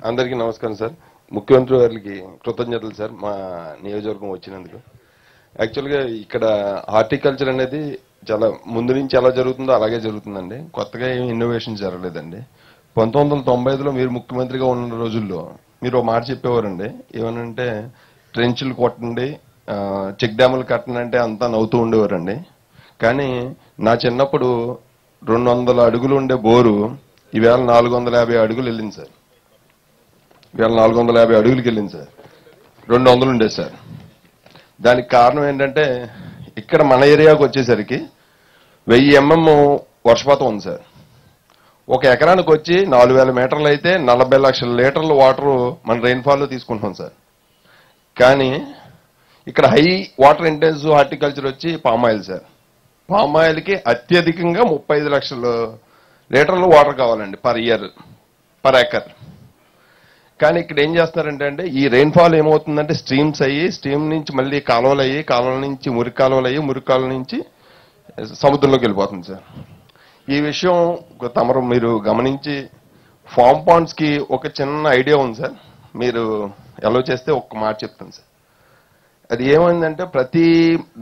అందరికీ నమస్కారం సార్. ముఖ్యమంత్రి గారికి కృతజ్ఞతలు సార్ మా నియోజకవర్గం వచ్చినందుకు. యాక్చువల్గా ఇక్కడ హార్టికల్చర్ అనేది చాలా ముందు నుంచి ఎలా జరుగుతుందో అలాగే జరుగుతుందండి. కొత్తగా ఏమి ఇన్నోవేషన్ జరగలేదండి. 1995లో మీరు ముఖ్యమంత్రిగా ఉన్న రోజుల్లో మీరు ఒక మాట చెప్పేవారండి. ఏమనంటే ట్రెంచ్లు కొట్టండి, చెక్ డ్యాములు కట్టండి అంటే అంతా నవ్వుతూ ఉండేవారండి. కానీ నా చిన్నప్పుడు 200 అడుగులు ఉండే బోరు ఈవేళ 450 అడుగులు వెళ్ళింది సార్. ఇవాళ 450 అడుగులకి వెళ్ళింది సార్. 200 ఉండేది సార్. దానికి కారణం ఏంటంటే ఇక్కడ మన ఏరియాకు వచ్చేసరికి 1000 mm వర్షపాతం ఉంది సార్. ఒక ఎకరానికి వచ్చి 4000 మీటర్లు అయితే 40 లక్షల లీటర్ల వాటర్ మన రెయిన్ఫాల్లో తీసుకుంటున్నాం సార్. కానీ ఇక్కడ హై వాటర్ ఇంటెన్సివ్ హార్టికల్చర్ వచ్చి పామాయిల్ సార్. పామాయిల్కి అత్యధికంగా 35 లక్షల లీటర్లు వాటర్ కావాలండి పర్ ఇయర్, పర్ ఎకర్. కానీ ఇక్కడ ఏం చేస్తున్నారంటే ఈ రెయిన్ఫాల్ ఏమవుతుందంటే స్ట్రీమ్స్ అయ్యి, స్ట్రీమ్ నుంచి మళ్ళీ కాలువలు అయ్యి, కాలువల నుంచి మురికి కాలువలు అయ్యి, మురికి కాలువల నుంచి సముద్రంలోకి వెళ్ళిపోతుంది సార్. ఈ విషయం తమరు మీరు గమనించి ఫామ్ పాండ్స్ కి ఒక చిన్న ఐడియా ఉంది సార్. మీరు ఎలా చేస్తే ఒక్క మాట చెప్తాను సార్. అది ఏమైందంటే ప్రతి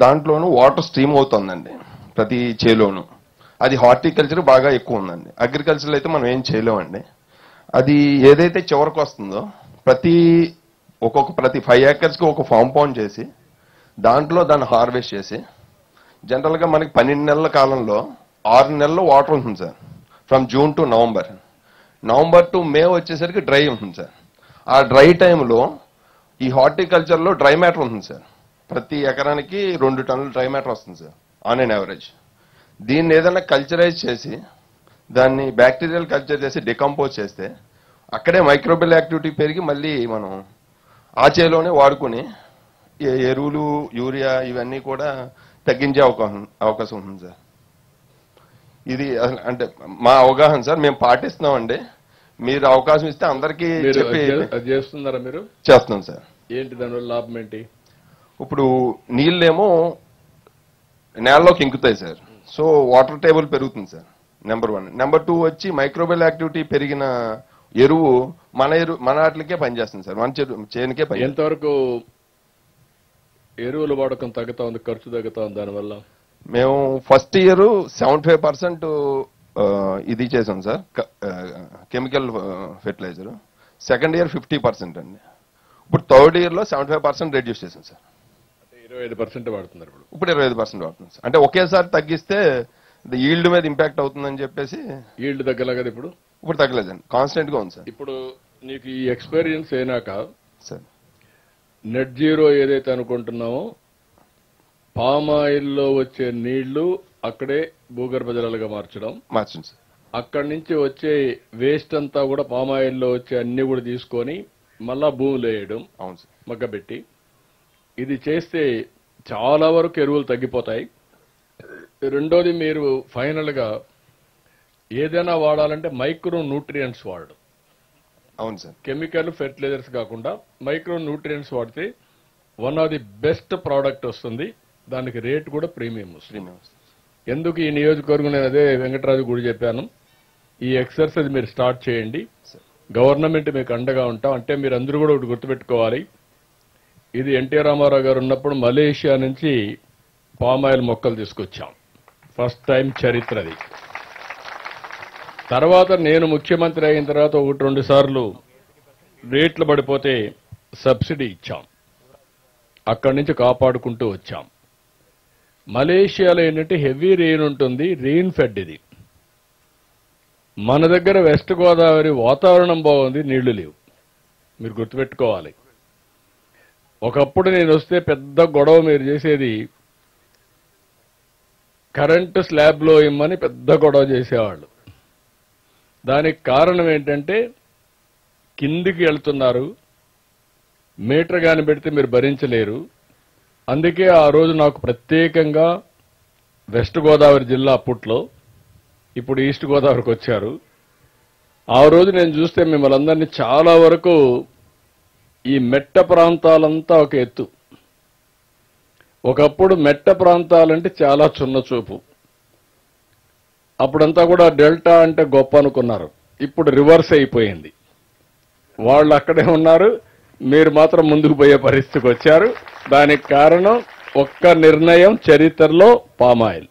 దాంట్లోనూ వాటర్ స్ట్రీమ్ అవుతుందండి, ప్రతి చేలోనూ. అది హార్టికల్చర్ బాగా ఎక్కువ ఉందండి. అగ్రికల్చర్ అయితే మనం ఏం చేయలేమండి. అది ఏదైతే చివరికి వస్తుందో ప్రతి 5 acres ఒక ఫామ్ పాండ్ చేసి దాంట్లో దాన్ని హార్వెస్ట్ చేసి, జనరల్గా మనకి 12 నెలల కాలంలో 6 నెలలు వాటర్ ఉంటుంది sir. From June to November to May వచ్చేసరికి డ్రై ఉంటుంది సార్. ఆ డ్రై టైంలో ఈ హార్టికల్చర్లో డ్రై మ్యాటర్ ఉంటుంది సార్. ప్రతి ఎకరానికి 2 టన్నుల డ్రై మ్యాటర్ వస్తుంది సార్ ఆన్ అన్ యావరేజ్. దీన్ని ఏదైనా కల్చరైజ్ చేసి దాన్ని బ్యాక్టీరియల్ కల్చర్ చేసి డికంపోజ్ చేస్తే అక్కడే మైక్రోబియల్ యాక్టివిటీ పెరిగి మళ్ళీ మనం ఆ చేలోనే వాడుకుని ఎరువులు, యూరియా ఇవన్నీ కూడా తగ్గించే అవకాశం ఉంది సార్. ఇది అంటే మా అవగాహన సార్. మేము పాటిస్తున్నామండి. మీరు అవకాశం ఇస్తే అందరికీ చెప్పి చేస్తున్నారా? మీరు చేస్తున్నాం సార్. ఏంటి దానివల్ల లాభం ఏంటి? ఇప్పుడు నీళ్ళేమో నేలలోకి ఇంకుతాయి సార్. సో వాటర్ టేబుల్ పెరుగుతుంది సార్, నెంబర్ 1. నెంబర్ 2 వచ్చి మైక్రోబియల్ యాక్టివిటీ పెరిగిన ఎరువు మన వాటికే పనిచేస్తుంది సార్, మన చేనుకే పని. ఎంతవరకు ఎరువుల వాడకం తగ్గుతా ఉంది, ఖర్చు తగ్గుతా ఉంది దానివల్ల? మేము ఫస్ట్ ఇయర్ 75% ఇది చేసాం sir, chemical fertiliser. Second year 50% అండి. ఇప్పుడు థర్డ్ ఇయర్లో 75% రెడ్యూస్ చేసాం సార్. 25% వాడుతున్నారు ఇప్పుడు 25% వాడుతుంది సార్. అంటే ఒకేసారి తగ్గిస్తే ఈల్డ్ మీద ఇంపాక్ట్ అవుతుందని చెప్పేసి. ఈల్డ్ తగ్గలే కదా ఇప్పుడు? ఇప్పుడు తగ్గలేదండి, కాన్స్టెంట్ గా ఉంది సార్. ఇప్పుడు నీకు ఈ ఎక్స్పీరియన్స్ అయినాక సార్ నెట్ జీరో ఏదైతే అనుకుంటున్నామో, పామాయిల్లో వచ్చే నీళ్లు అక్కడే భూగర్భ జలాలుగా మార్చండి సార్. అక్కడి నుంచి వచ్చే వేస్ట్ అంతా కూడా పామాయిల్లో వచ్చే అన్ని కూడా తీసుకొని మళ్ళా భూమిలో వేయడం. అవును సార్. మగ్గబెట్టి ఇది చేస్తే చాలా వరకు ఎరువులు తగ్గిపోతాయి. రెండోది, మీరు ఫైనల్ గా ఏదైనా వాడాలంటే మైక్రో న్యూట్రియంట్స్ వాడడం. అవును సార్. కెమికల్ ఫెర్టిలైజర్స్ కాకుండా మైక్రో న్యూట్రియంట్స్ వాడితే one of the best product వస్తుంది. దానికి రేట్ కూడా ప్రీమియం వస్తుంది. ఎందుకు ఈ నియోజకవర్గం నేను అదే వెంకటరాజు కూడా చెప్పాను, ఈ ఎక్సర్సైజ్ మీరు స్టార్ట్ చేయండి, గవర్నమెంట్ మీకు అండగా ఉంటాం. అంటే మీరు అందరూ కూడా ఒకటి గుర్తుపెట్టుకోవాలి, ఇది ఎన్టీ రామారావు గారు ఉన్నప్పుడు మలేషియా నుంచి పామాయిల్ మొక్కలు తీసుకొచ్చాం. ఫస్ట్ టైం చరిత్రది. తర్వాత నేను ముఖ్యమంత్రి అయిన తర్వాత 1-2 సార్లు రేట్లు పడిపోతే సబ్సిడీ ఇచ్చాం. అక్కడి నుంచి కాపాడుకుంటూ వచ్చాం. మలేషియాలో ఏంటంటే హెవీ రెయిన్ ఉంటుంది, రెయిన్ ఫెడ్ ఇది. మన దగ్గర వెస్ట్ గోదావరి వాతావరణం బాగుంది, నీళ్లు లేవు. మీరు గుర్తుపెట్టుకోవాలి. ఒకప్పుడు నేను వస్తే పెద్ద గొడవ మీరు చేసేది, కరెంటు స్లాబ్లో ఇమ్మని పెద్ద గొడవ చేసేవాళ్ళు. దానికి కారణం ఏంటంటే కిందికి వెళ్తున్నారు, మీటర్ గాని పెడితే మీరు భరించలేరు. అందుకే ఆ రోజు నాకు ప్రత్యేకంగా వెస్ట్ గోదావరి జిల్లా అప్పట్లో, ఇప్పుడు ఈస్ట్ గోదావరికి వచ్చారు. ఆ రోజు నేను చూస్తే మిమ్మల్ని అందరినీ చాలా వరకు ఈ మెట్ట ప్రాంతాలంతా ఒక ఎత్తు. ఒకప్పుడు మెట్ట ప్రాంతాలంటే చాలా చిన్న చూపు. అప్పుడంతా కూడా డెల్టా అంటే గొప్ప అనుకున్నారు. ఇప్పుడు రివర్స్ అయిపోయింది. వాళ్ళు అక్కడే ఉన్నారు, మీరు మాత్రం ముందుకు పోయే పరిస్థితికి వచ్చారు. దానికి కారణం ఒక్క నిర్ణయం, చరిత్రలో పామాయిల్.